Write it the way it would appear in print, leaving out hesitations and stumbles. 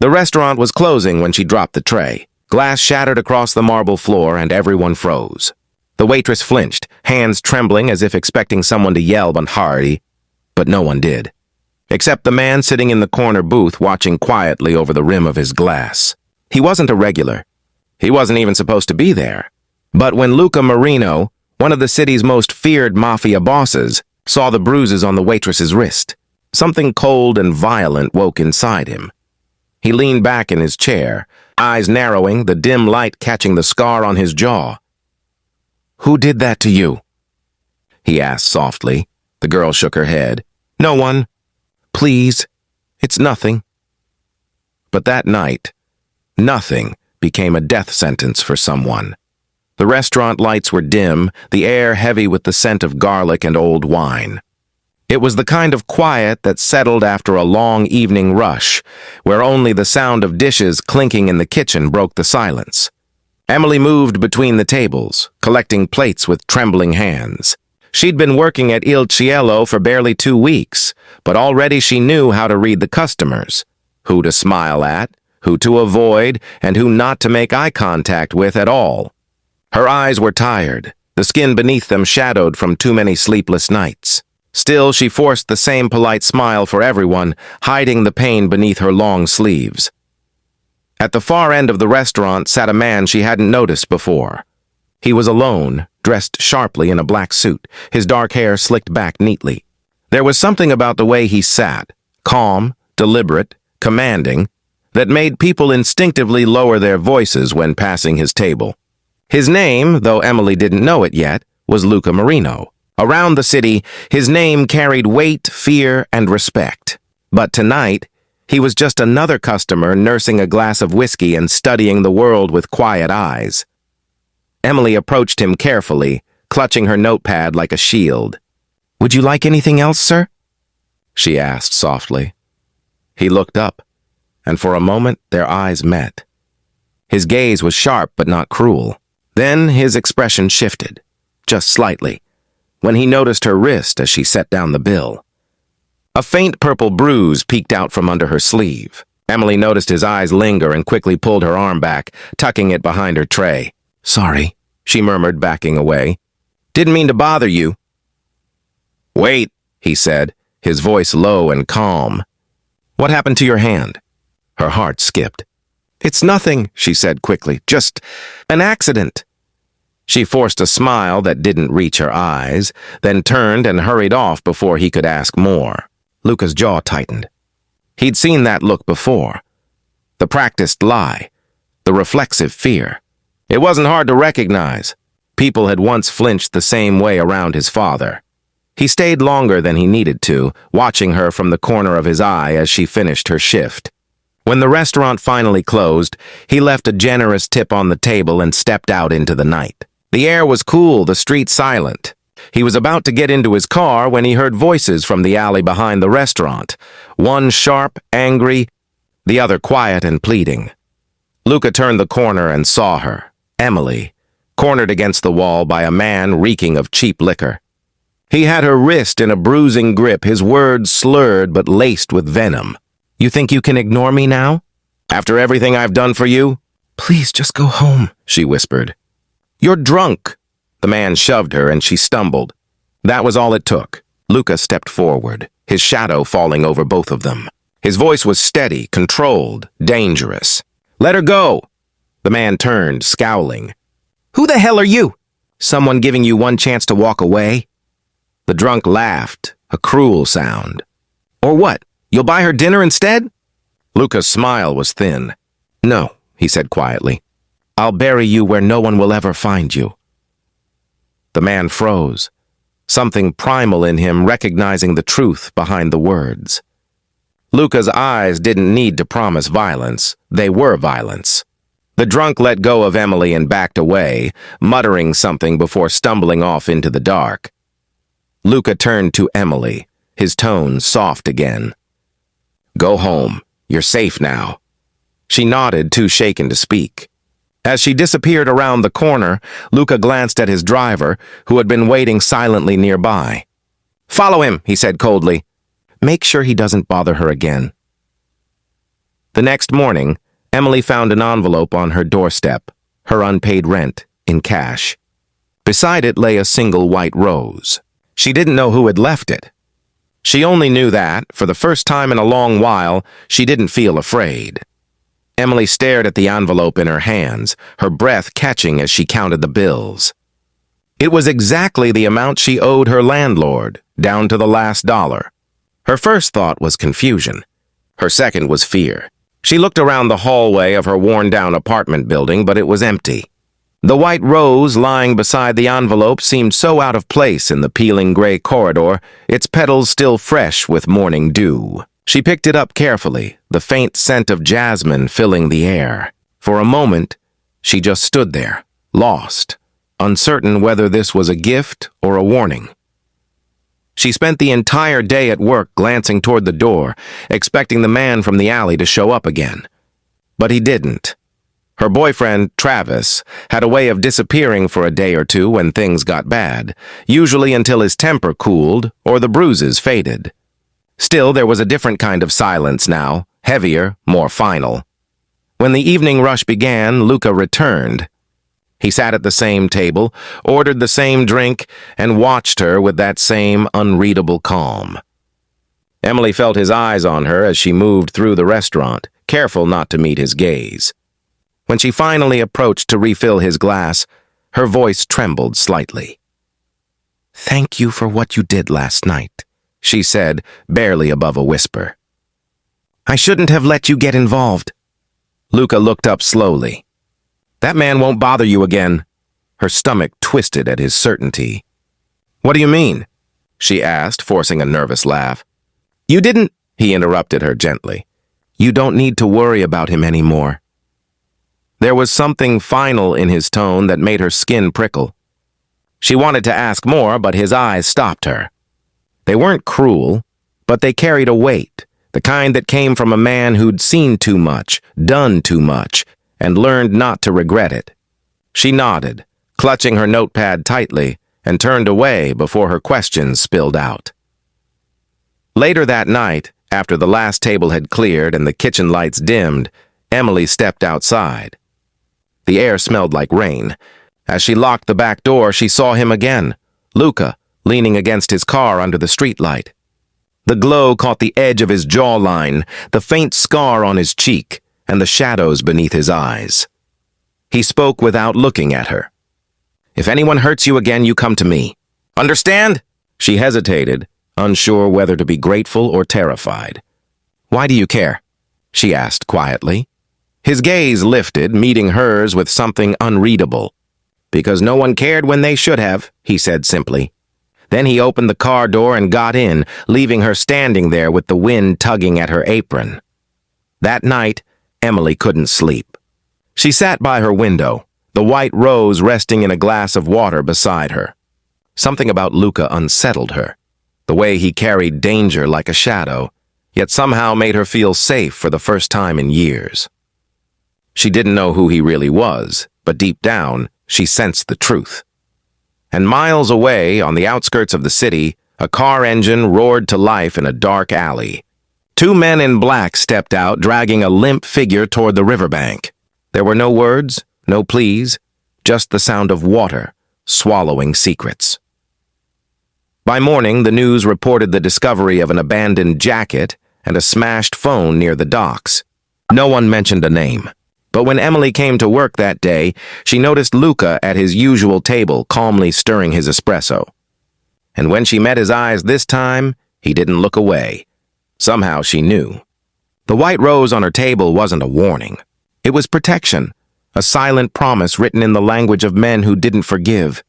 The restaurant was closing when she dropped the tray. Glass shattered across the marble floor and everyone froze. The waitress flinched, hands trembling as if expecting someone to yell "Hardy," but no one did. Except the man sitting in the corner booth watching quietly over the rim of his glass. He wasn't a regular. He wasn't even supposed to be there. But when Luca Marino, one of the city's most feared mafia bosses, saw the bruises on the waitress's wrist, something cold and violent woke inside him. He leaned back in his chair, eyes narrowing, the dim light catching the scar on his jaw. "Who did that to you?" he asked softly. The girl shook her head. "No one. Please, it's nothing." But that night, nothing became a death sentence for someone. The restaurant lights were dim, the air heavy with the scent of garlic and old wine. It was the kind of quiet that settled after a long evening rush, where only the sound of dishes clinking in the kitchen broke the silence. Emily moved between the tables, collecting plates with trembling hands. She'd been working at Il Cielo for barely 2 weeks, but already she knew how to read the customers, who to smile at, who to avoid, and who not to make eye contact with at all. Her eyes were tired, the skin beneath them shadowed from too many sleepless nights. Still, she forced the same polite smile for everyone, hiding the pain beneath her long sleeves. At the far end of the restaurant sat a man she hadn't noticed before. He was alone, dressed sharply in a black suit, his dark hair slicked back neatly. There was something about the way he sat, calm, deliberate, commanding, that made people instinctively lower their voices when passing his table. His name, though Emily didn't know it yet, was Luca Marino. Around the city, his name carried weight, fear, and respect. But tonight, he was just another customer nursing a glass of whiskey and studying the world with quiet eyes. Emily approached him carefully, clutching her notepad like a shield. "Would you like anything else, sir?" she asked softly. He looked up, and for a moment their eyes met. His gaze was sharp but not cruel. Then his expression shifted, just slightly, when he noticed her wrist as she set down the bill. A faint purple bruise peeked out from under her sleeve. Emily noticed his eyes linger and quickly pulled her arm back, tucking it behind her tray. "Sorry," she murmured, backing away. "Didn't mean to bother you." "Wait," he said, his voice low and calm. "What happened to your hand?" Her heart skipped. "It's nothing," she said quickly. "Just an accident." She forced a smile that didn't reach her eyes, then turned and hurried off before he could ask more. Luca's jaw tightened. He'd seen that look before. The practiced lie. The reflexive fear. It wasn't hard to recognize. People had once flinched the same way around his father. He stayed longer than he needed to, watching her from the corner of his eye as she finished her shift. When the restaurant finally closed, he left a generous tip on the table and stepped out into the night. The air was cool, the street silent. He was about to get into his car when he heard voices from the alley behind the restaurant, one sharp, angry, the other quiet and pleading. Luca turned the corner and saw her, Emily, cornered against the wall by a man reeking of cheap liquor. He had her wrist in a bruising grip, his words slurred but laced with venom. "You think you can ignore me now? After everything I've done for you?" "Please, just go home," she whispered. "You're drunk." The man shoved her and she stumbled. That was all it took. Luca stepped forward, his shadow falling over both of them. His voice was steady, controlled, dangerous. "Let her go." The man turned, scowling. "Who the hell are you? Someone giving you one chance to walk away?" The drunk laughed, a cruel sound. "Or what? You'll buy her dinner instead?" Luca's smile was thin. "No," he said quietly. "I'll bury you where no one will ever find you." The man froze, something primal in him recognizing the truth behind the words. Luca's eyes didn't need to promise violence. They were violence. The drunk let go of Emily and backed away, muttering something before stumbling off into the dark. Luca turned to Emily, his tone soft again. "Go home. You're safe now." She nodded, too shaken to speak. As she disappeared around the corner, Luca glanced at his driver, who had been waiting silently nearby. "Follow him," he said coldly. "Make sure he doesn't bother her again." The next morning, Emily found an envelope on her doorstep, her unpaid rent, in cash. Beside it lay a single white rose. She didn't know who had left it. She only knew that, for the first time in a long while, she didn't feel afraid. Emily stared at the envelope in her hands, her breath catching as she counted the bills. It was exactly the amount she owed her landlord, down to the last dollar. Her first thought was confusion. Her second was fear. She looked around the hallway of her worn-down apartment building, but it was empty. The white rose lying beside the envelope seemed so out of place in the peeling gray corridor, its petals still fresh with morning dew. She picked it up carefully, the faint scent of jasmine filling the air. For a moment, she just stood there, lost, uncertain whether this was a gift or a warning. She spent the entire day at work glancing toward the door, expecting the man from the alley to show up again. But he didn't. Her boyfriend, Travis, had a way of disappearing for a day or two when things got bad, usually until his temper cooled or the bruises faded. Still, there was a different kind of silence now, heavier, more final. When the evening rush began, Luca returned. He sat at the same table, ordered the same drink, and watched her with that same unreadable calm. Emily felt his eyes on her as she moved through the restaurant, careful not to meet his gaze. When she finally approached to refill his glass, her voice trembled slightly. "Thank you for what you did last night," she said, barely above a whisper. "I shouldn't have let you get involved." Luca looked up slowly. "That man won't bother you again." Her stomach twisted at his certainty. "What do you mean?" she asked, forcing a nervous laugh. "You didn't—" he interrupted her gently. "You don't need to worry about him anymore." There was something final in his tone that made her skin prickle. She wanted to ask more, but his eyes stopped her. They weren't cruel, but they carried a weight, the kind that came from a man who'd seen too much, done too much, and learned not to regret it. She nodded, clutching her notepad tightly, and turned away before her questions spilled out. Later that night, after the last table had cleared and the kitchen lights dimmed, Emily stepped outside. The air smelled like rain. As she locked the back door, she saw him again, Luca, leaning against his car under the streetlight. The glow caught the edge of his jawline, the faint scar on his cheek, and the shadows beneath his eyes. He spoke without looking at her. "If anyone hurts you again, you come to me. Understand?" She hesitated, unsure whether to be grateful or terrified. "Why do you care?" she asked quietly. His gaze lifted, meeting hers with something unreadable. "Because no one cared when they should have," he said simply. Then he opened the car door and got in, leaving her standing there with the wind tugging at her apron. That night, Emily couldn't sleep. She sat by her window, the white rose resting in a glass of water beside her. Something about Luca unsettled her, the way he carried danger like a shadow, yet somehow made her feel safe for the first time in years. She didn't know who he really was, but deep down, she sensed the truth. And miles away, on the outskirts of the city, a car engine roared to life in a dark alley. Two men in black stepped out, dragging a limp figure toward the riverbank. There were no words, no pleas, just the sound of water, swallowing secrets. By morning, the news reported the discovery of an abandoned jacket and a smashed phone near the docks. No one mentioned a name. But when Emily came to work that day, she noticed Luca at his usual table, calmly stirring his espresso. And when she met his eyes this time, he didn't look away. Somehow she knew. The white rose on her table wasn't a warning. It was protection, a silent promise written in the language of men who didn't forgive.